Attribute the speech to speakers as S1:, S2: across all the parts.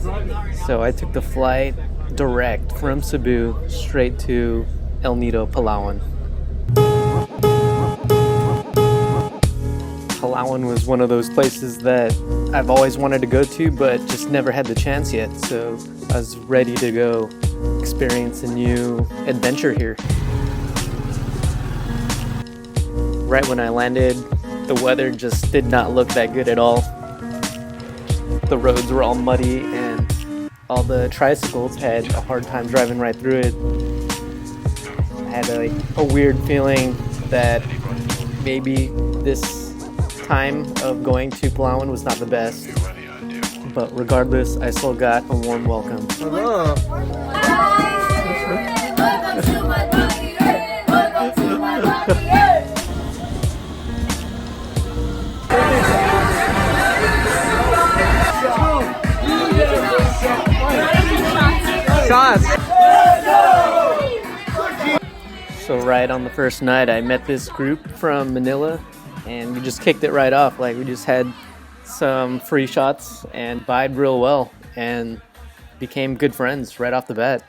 S1: So I took the flight direct from Cebu straight to El Nido, Palawan. Palawan was one of those places that I've always wanted to go to, but just never had the chance yet. So I was ready to go experience a new adventure here. Right when I landed, the weather just did not look that good at all. The roads were all muddy and all the tricycles had a hard time driving right through it. I had a weird feeling that maybe this time of going to Palawan was not the best. But regardless, I still got a warm welcome.
S2: Hello. Shots.
S1: So right on the first night, I met this group from Manila, and we just kicked it right off. Like, we just had some free shots and vibed real well and became good friends right off the bat.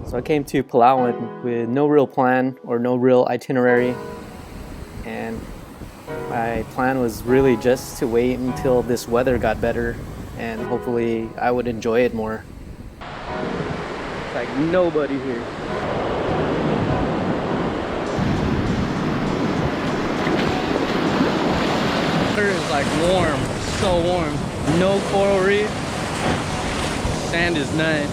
S1: So I came to Palawan with no real plan or no real itinerary, and my plan was really just to wait until this weather got better and hopefully I would enjoy it more. Like nobody here.
S2: Water is like warm, so warm. No coral reef. Sand is nice.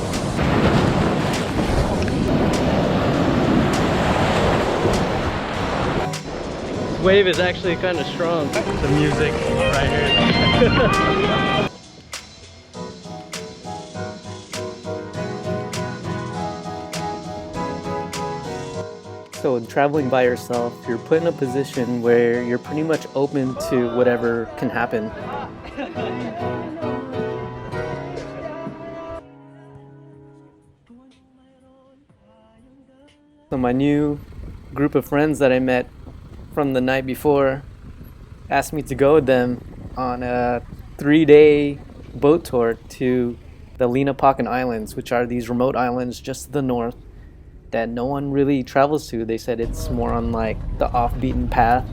S2: This wave is actually kind of strong. The music right here.
S1: So traveling by yourself, you're put in a position where you're pretty much open to whatever can happen. So my new group of friends that I met from the night before asked me to go with them on a 3-day boat tour to the Linapacan Islands, which are these remote islands just to the north that no one really travels to. They said it's more on like the off-beaten path,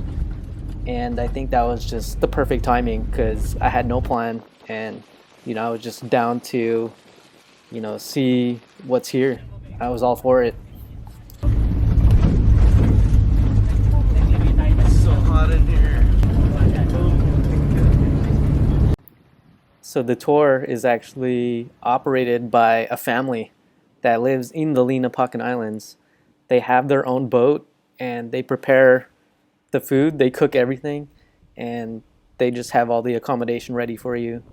S1: and I think that was just the perfect timing because I had no plan, and I was just down to see what's here. I was all for it.
S2: It's so hot in here.
S1: So the tour is actually operated by a family that lives in the Linapacan Islands. They have their own boat and they prepare the food, they cook everything, and they just have all the accommodation ready for you.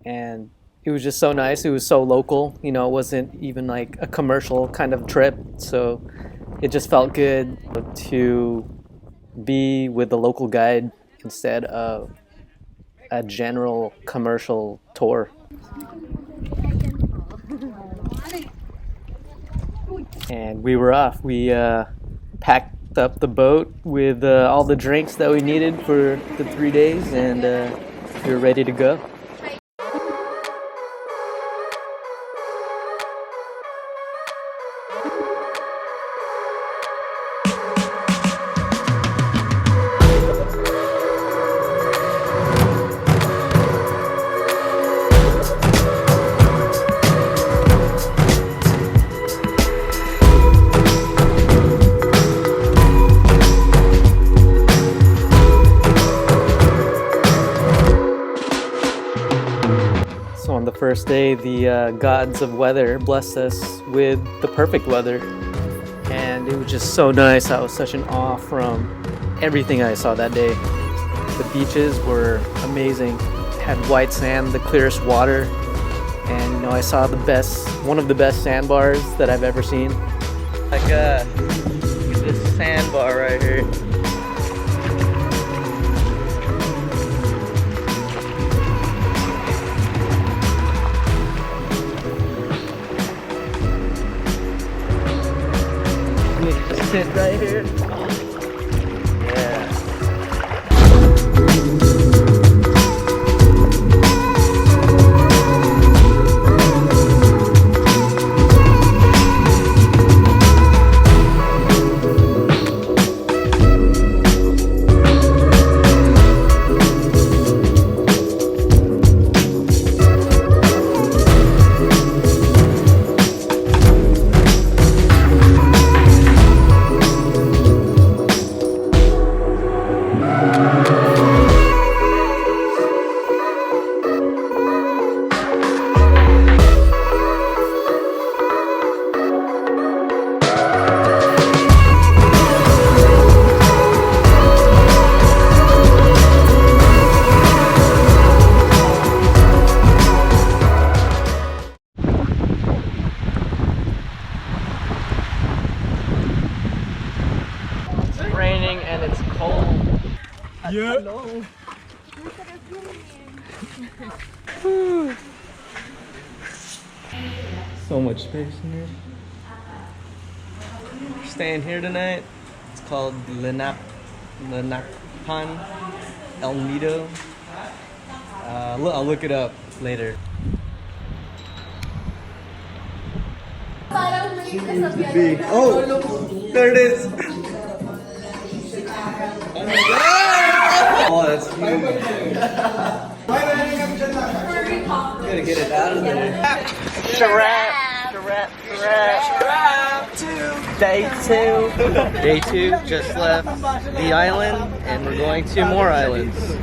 S1: And it was just so nice. It was so local, it wasn't even like a commercial kind of trip. So it just felt good to be with the local guide instead of a general commercial tour. And we were off. We packed up the boat with all the drinks that we needed for the 3 days, and we were ready to go. So on the first day, the gods of weather blessed us with the perfect weather, and it was just so nice. I was such in awe from everything I saw that day. The beaches were amazing. It had white sand, the clearest water, and I saw one of the best sandbars that I've ever seen. Like look at this sandbar right here. Sit right here. Yeah. raining and it's cold.
S2: Yeah. So much space in here. We're staying here tonight. It's called Linapacan Nido. I'll look it up later. Oh, there it is. Oh, that's huge. Gotta get it out of there.
S1: Giraffe.
S2: Day two, just left the island, and we're going to more islands.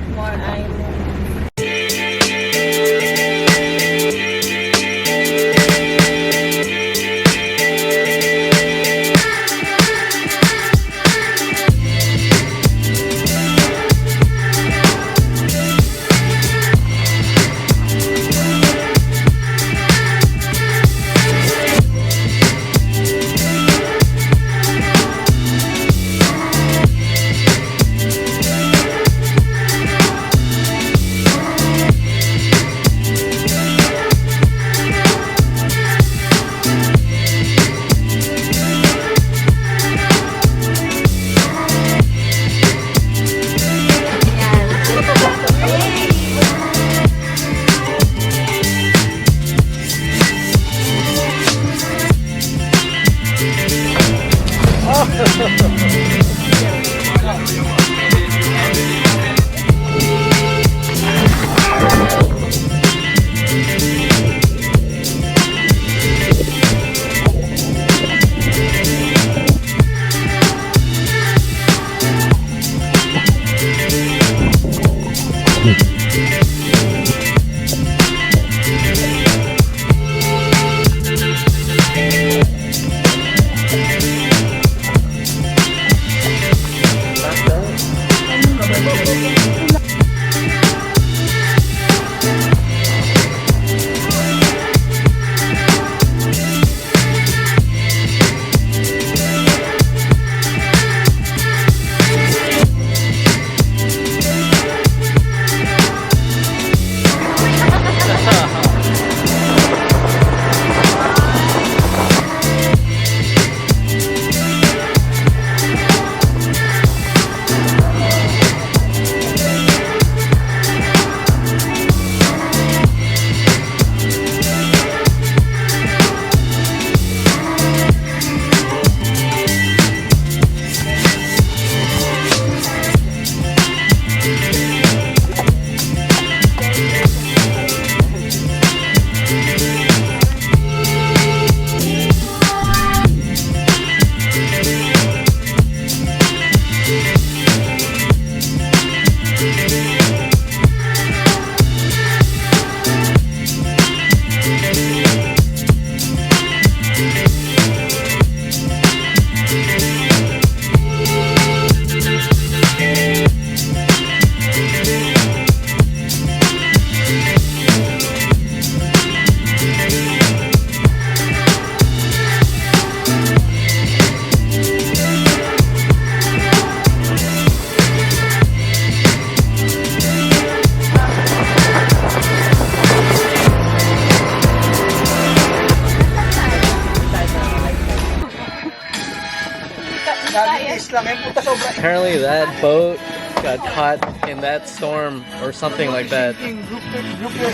S2: Apparently that boat got caught in that storm or something like that.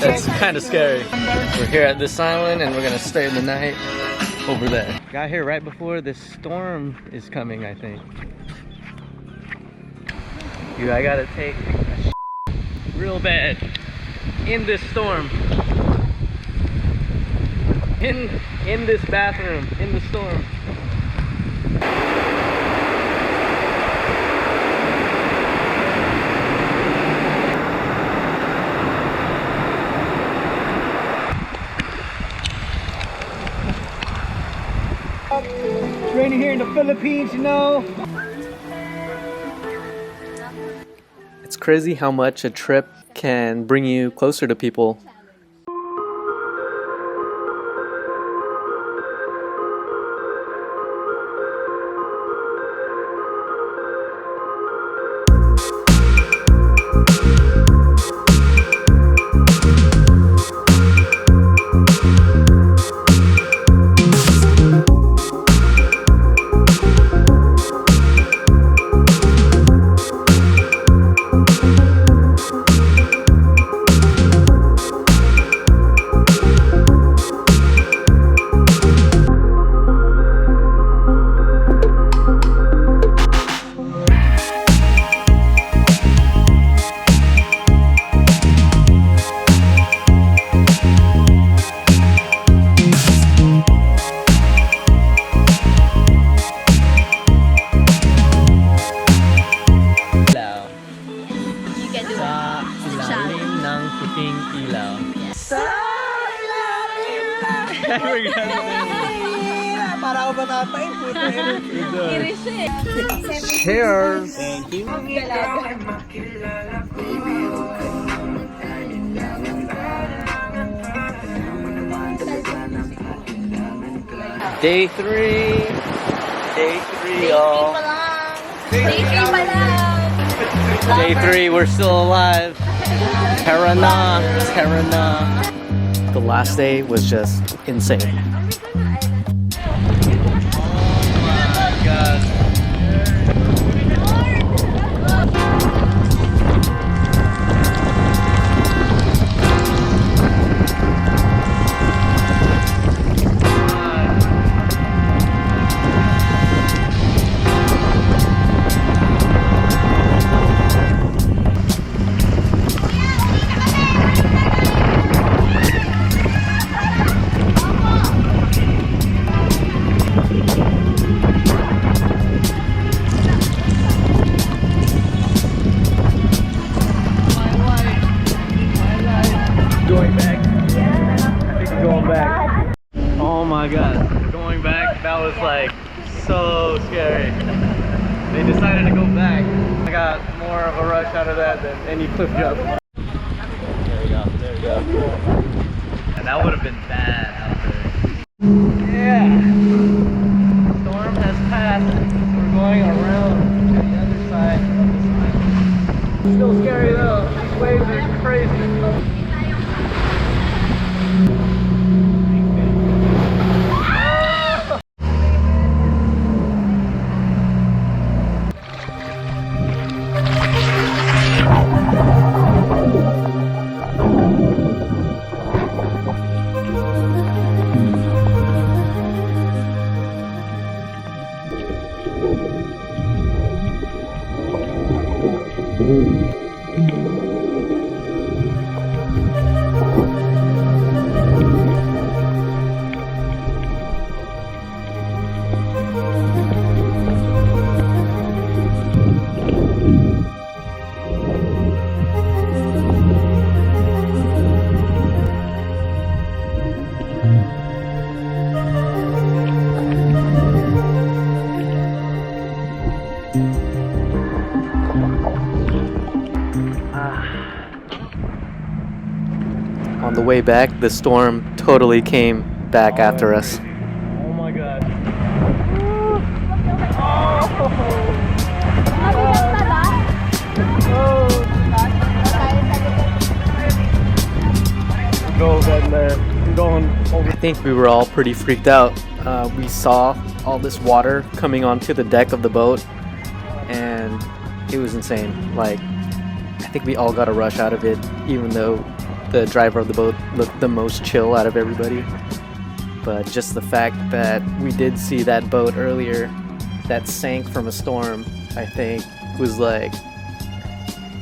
S2: That's kind of scary. We're here at this island and we're gonna stay the night over there. Got here right before this storm is coming, I think. Dude, I gotta take a real bad in this storm. In this bathroom, in the storm.
S3: It's raining here in the Philippines, you know.
S1: It's crazy how much a trip can bring you closer to people.
S2: Cheers!
S1: Thank you.
S2: Day 3. Day 3, y'all. Day 3, we're still alive. Terana, Terana.
S1: The last day was just insane.
S2: Oh my god. Going back. I think we're going back. Oh my god. We're going back. That was like so scary. They decided to go back. I got more of a rush out of that than any cliff jump. There we go. There we go. And that would have been bad out there. Yeah. Storm has passed. We're going around to the other side of this island. Still scary though. These waves are crazy.
S1: On the way back, the storm totally came back after us.
S2: Oh my god. Go back there. I'm going over.
S1: I think we were all pretty freaked out. We saw all this water coming onto the deck of the boat, and it was insane. Like, I think we all got a rush out of it, even though the driver of the boat looked the most chill out of everybody. But just the fact that we did see that boat earlier that sank from a storm, I think was like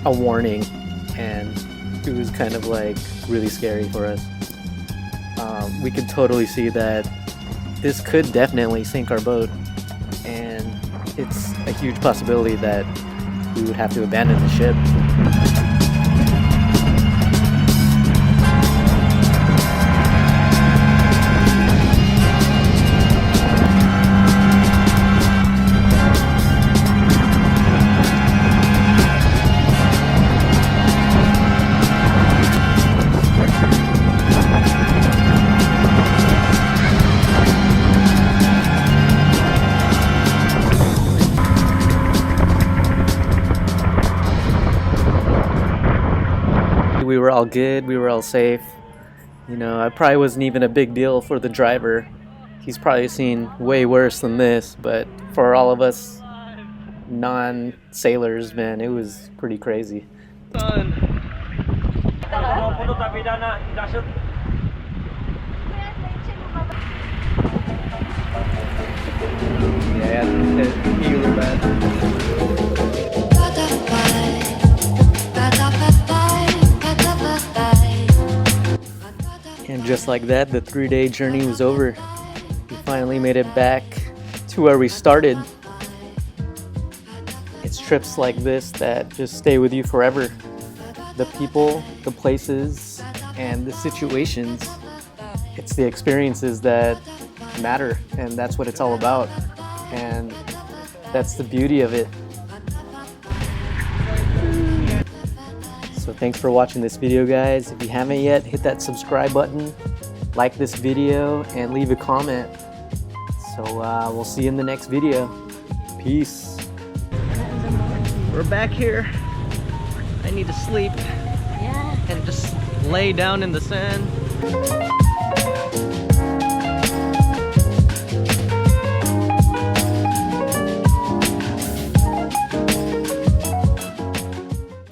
S1: a warning, and it was kind of like really scary for us. We could totally see that this could definitely sink our boat, and it's a huge possibility that we would have to abandon the ship. We were all good, we were all safe. You know, it probably wasn't even a big deal for the driver. He's probably seen way worse than this, but for all of us non-sailors, man, it was pretty crazy.
S2: Yeah, he was bad.
S1: And just like that, the 3-day journey was over. We finally made it back to where we started. It's trips like this that just stay with you forever. The people, the places, and the situations. It's the experiences that matter, and that's what it's all about. And That's the beauty of it. So thanks for watching this video, guys. If you haven't yet, hit that subscribe button, like this video, and leave a comment. So we'll see you in the next video. Peace. We're back here. I need to sleep and just lay down in the sand.